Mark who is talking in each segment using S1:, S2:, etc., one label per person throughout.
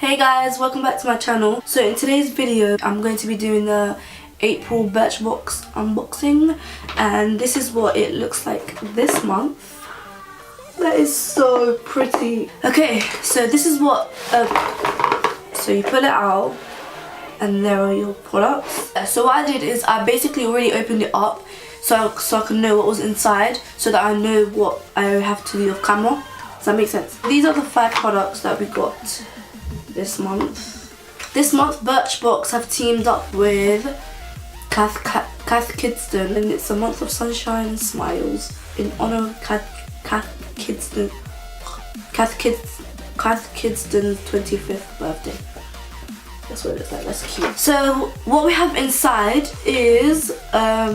S1: Hey guys, welcome back to my channel. So in today's video I'm going to be doing the April Birchbox unboxing, and this is what it looks like this month. That is so pretty. Okay, so this is what so you pull it out and there are your products. So what I did is I basically already opened it up so I can know what was inside, so that I know what I have to do off camera. Does that make sense? These are the 5 products that we got this month. This month Birchbox have teamed up with Cath Kidston, and it's a month of sunshine and smiles in honor of Cath Kidston's 25th birthday. That's what it looks like. That's cute. So what we have inside is a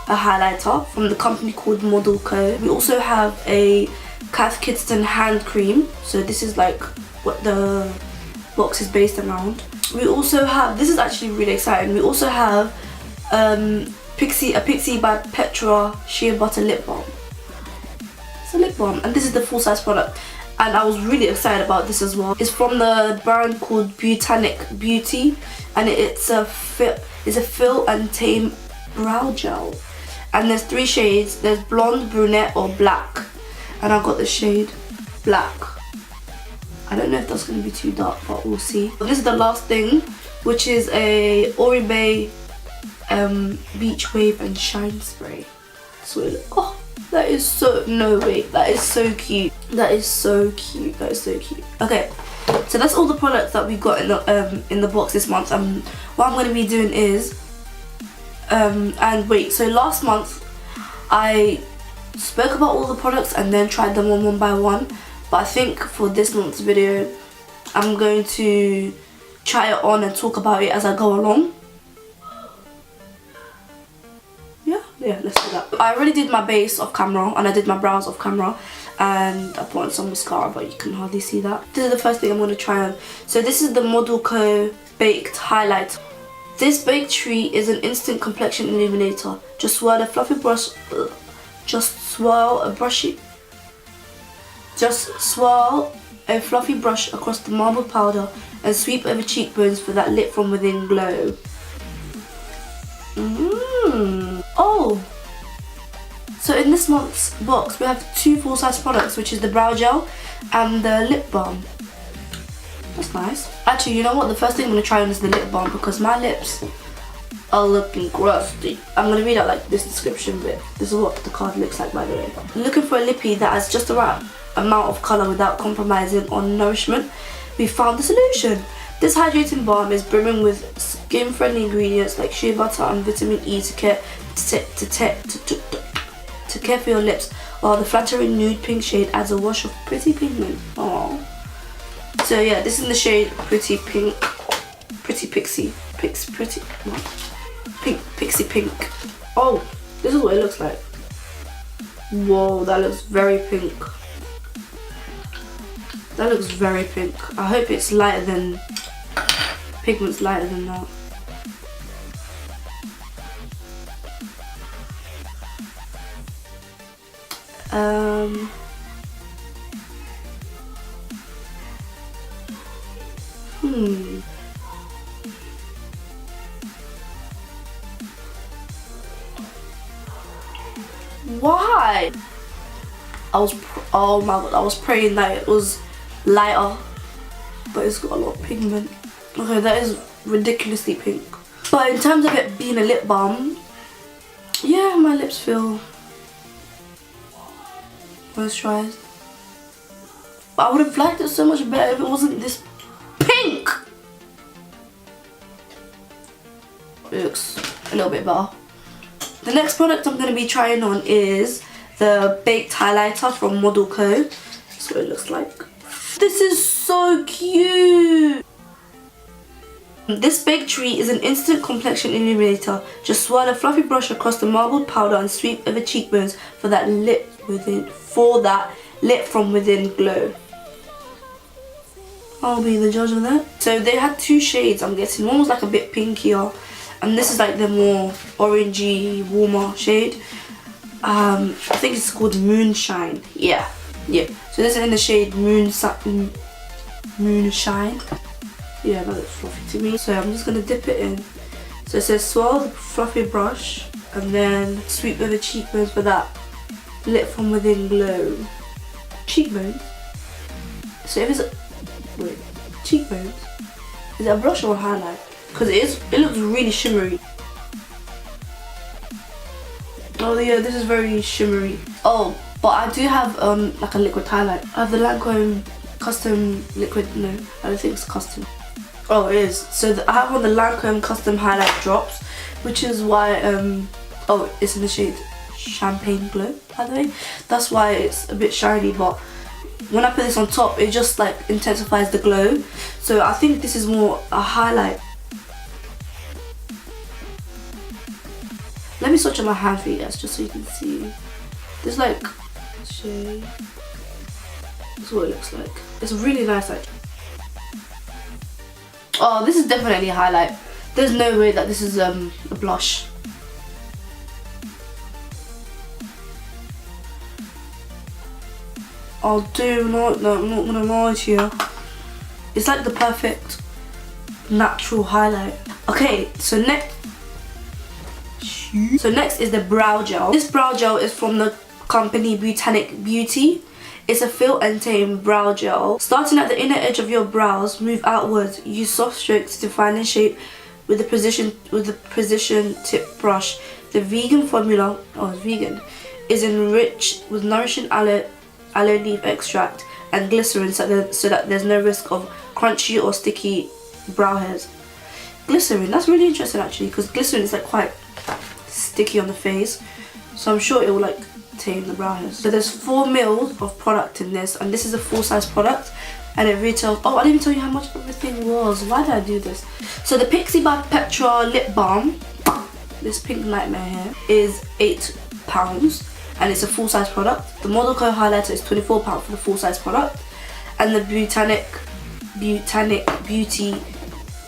S1: highlighter from the company called Model Co. We also have a Cath Kidston hand cream. So this is like what the box is based around. We also have, this is actually really exciting, we also have a Pixie by Petra Shea Butter Lip Balm. It's a lip balm, and this is the full size product. And I was really excited about this as well. It's from the brand called Botanic Beauty, and it's a fill and tame brow gel. And there's 3 shades. There's blonde, brunette or black. And I got the shade black. I don't know if that's going to be too dark, but we'll see. This is the last thing, which is a Oribe Beach Wave and Shine Spray. So, oh, that is so, no way, that is so cute. That is so cute, that is so cute. Okay, so that's all the products that we got in the box this month. What I'm going to be doing is, and wait, so last month I spoke about all the products and then tried them on one by one, but I think for this month's video I'm going to try it on and talk about it as I go along. Yeah, let's do that. I already did my base off camera and I did my brows off camera, and I put on some mascara, but you can hardly see that. This is the first thing I'm going to try on. So this is the Model Co Baked Highlight. This baked treat is an instant complexion illuminator. Just swirl a fluffy brush. Just swirl a fluffy brush across the marbled powder and sweep over cheekbones for that lit from within glow. Oh! So in this month's box we have 2 full-size products, which is the brow gel and the lip balm. That's nice. Actually, you know what? The first thing I'm going to try on is the lip balm, because my lips are looking crusty. I'm going to read out like this description bit. This is what the card looks like, by the way. Looking for a lippy that has just the right amount of colour without compromising on nourishment? We found the solution. This hydrating balm is brimming with skin-friendly ingredients like shea butter and vitamin E to care for your lips, while the flattering nude pink shade adds a wash of pretty pigment. Aww. So yeah, this is in the shade Pretty Pink, Pretty Pixie, Pretty Pixie Pink. Oh, this is what it looks like. Whoa, that looks very pink. That looks very pink. I hope it's lighter than, pigment's lighter than that. Why? Oh my god, I was praying that it was lighter, but it's got a lot of pigment. Okay, that is ridiculously pink. But in terms of it being a lip balm, yeah, my lips feel moisturized. But I would have liked it so much better if it wasn't this pink. It looks a little bit better. The next product I'm going to be trying on is the Baked Highlighter from Model Co. That's what it looks like. This is so cute. This baked treat is an instant complexion illuminator. Just swirl a fluffy brush across the marbled powder and sweep over cheekbones for that lit from within glow. I'll be the judge of that. So they had 2 shades, I'm guessing. One was like a bit pinkier, and this is like the more orangey, warmer shade. I think it's called Moonshine. Yeah. So this is in the shade Moonshine. Yeah, that looks fluffy to me. So I'm just gonna dip it in. So it says swirl the fluffy brush and then sweep over cheekbones for that lit from within glow. Cheekbones? So if it's a, wait, cheekbones? Is it a blush or a highlight? Because it looks really shimmery. Oh yeah, this is very shimmery. Oh, but I do have like a liquid highlight. I have the Lancome custom liquid, no, I don't think it's custom. Oh, it is. So I have on the Lancome custom highlight drops, which is why, oh, it's in the shade Champagne Glow, by the way. That's why it's a bit shiny, but when I put this on top, it just like intensifies the glow. So I think this is more a highlight. Let me swatch on my hand for you guys, just so you can see. There's like shade. This is what it looks like. It's really nice actually. Oh, this is definitely a highlight. There's no way that this is a blush. Oh, do not, no, I'm not gonna lie to you. It's like the perfect natural highlight. Okay, so next is the brow gel. This brow gel is from the company Botanic Beauty. It's a fill and tame brow gel. Starting at the inner edge of your brows, move outwards. Use soft strokes to define the shape with the precision tip brush. The vegan formula, oh it's vegan, is enriched with nourishing aloe leaf extract and glycerin so that there's no risk of crunchy or sticky brow hairs. Glycerin, that's really interesting actually, because glycerin is like quite sticky on the face, so I'm sure it will like tame the brow hairs. So there's 4 ml of product in this, and this is a full-size product, and it retails, oh I didn't even tell you how much everything was. Why did I do this? So the Pixie by Petra lip balm, this pink nightmare here, is £8 and it's a full-size product. The Model Co highlighter is £24 for the full-size product, and the Botanic Beauty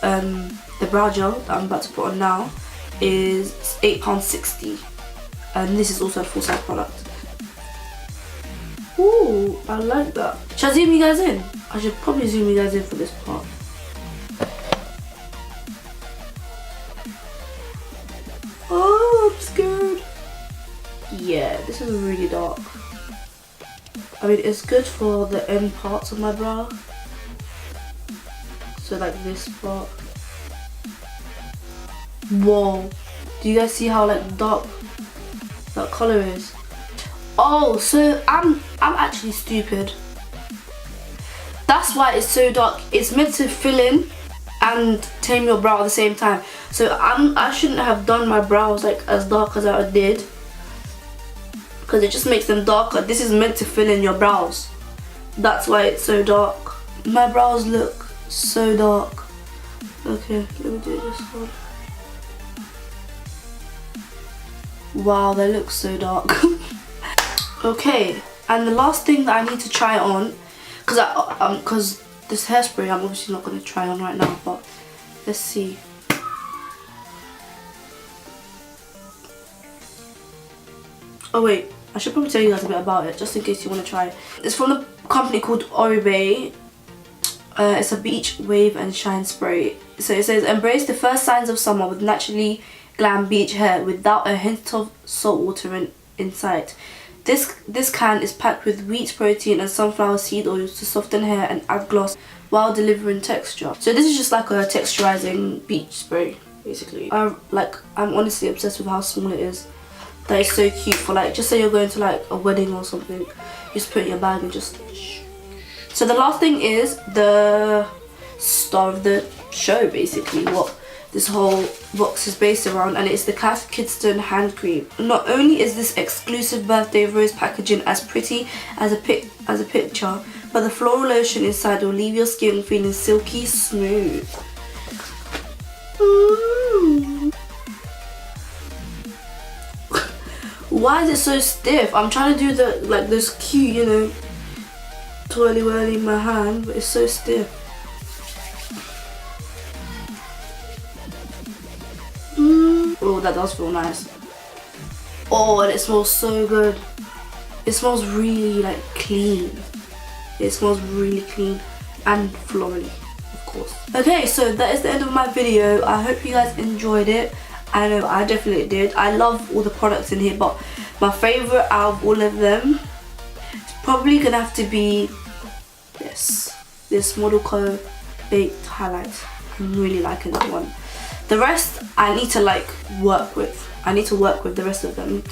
S1: the brow gel that I'm about to put on now is £8.60, and this is also a full-size product. Ooh, I like that. Should I zoom you guys in? I should probably zoom you guys in for this part. Oh, I'm scared. Yeah, this is really dark. I mean, it's good for the end parts of my brow. So like this part. Whoa. Do you guys see how like dark that colour is? Oh, so I'm actually stupid. That's why it's so dark. It's meant to fill in and tame your brow at the same time. So I shouldn't have done my brows like as dark as I did, because it just makes them darker. This is meant to fill in your brows. That's why it's so dark. My brows look so dark. Okay, let me do this one. Wow, they look so dark. Okay, and the last thing that I need to try on, because this hairspray I'm obviously not going to try on right now, but let's see. Oh wait, I should probably tell you guys a bit about it, just in case you want to try it. It's from a company called Oribe. It's a beach wave and shine spray. So it says, embrace the first signs of summer with naturally glam beach hair without a hint of salt water in sight. This can is packed with wheat protein and sunflower seed oils to soften hair and add gloss while delivering texture. So this is just like a texturizing beach spray, basically. I'm honestly obsessed with how small it is. That is so cute for like, just say you're going to like a wedding or something, you just put it in your bag and just. So the last thing is the star of the show, basically, what this whole box is based around, and it's the Cath Kidston hand cream. Not only is this exclusive birthday rose packaging as pretty as a picture, but the floral lotion inside will leave your skin feeling silky smooth. Why is it so stiff? I'm trying to do the like this cute, you know, twirly whirly in my hand, but it's so stiff. Oh, that does feel nice. Oh, and it smells so good. It smells really like clean. It smells really clean. and florally, of course. Okay, so that is the end of my video. I hope you guys enjoyed it. I know I definitely did. I love all the products in here, but my favourite out of all of them is probably gonna have to be this Model Co baked highlights. I'm really liking that one. The rest I need to like work with. I need to work with the rest of them.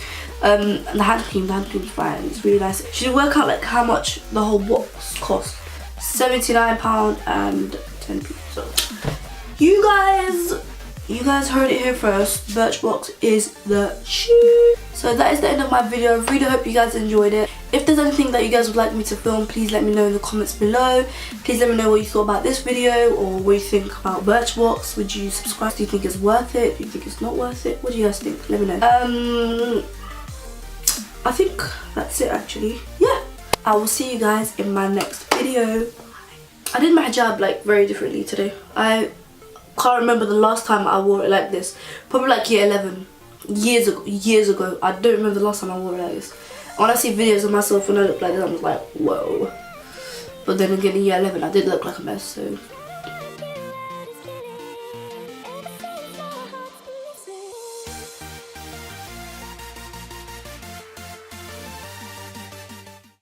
S1: The hand cream's fine. It's really nice. You should work out like how much the whole box costs. £79 and 10p. So you guys heard it here first. Birchbox is the shit. So that is the end of my video. I really hope you guys enjoyed it. If there's anything that you guys would like me to film, please let me know in the comments below. Please let me know what you thought about this video, or what you think about Birchbox. Would you subscribe? Do you think it's worth it? Do you think it's not worth it? What do you guys think? Let me know. I think that's it actually. Yeah, I will see you guys in my next video. I did my hijab like very differently today. I can't remember the last time I wore it like this. Probably like year 11. Years ago. I don't remember the last time I wore it like this. When I see videos of myself when I look like this, I'm just like, whoa. But then again in year 11 I did look like a mess, so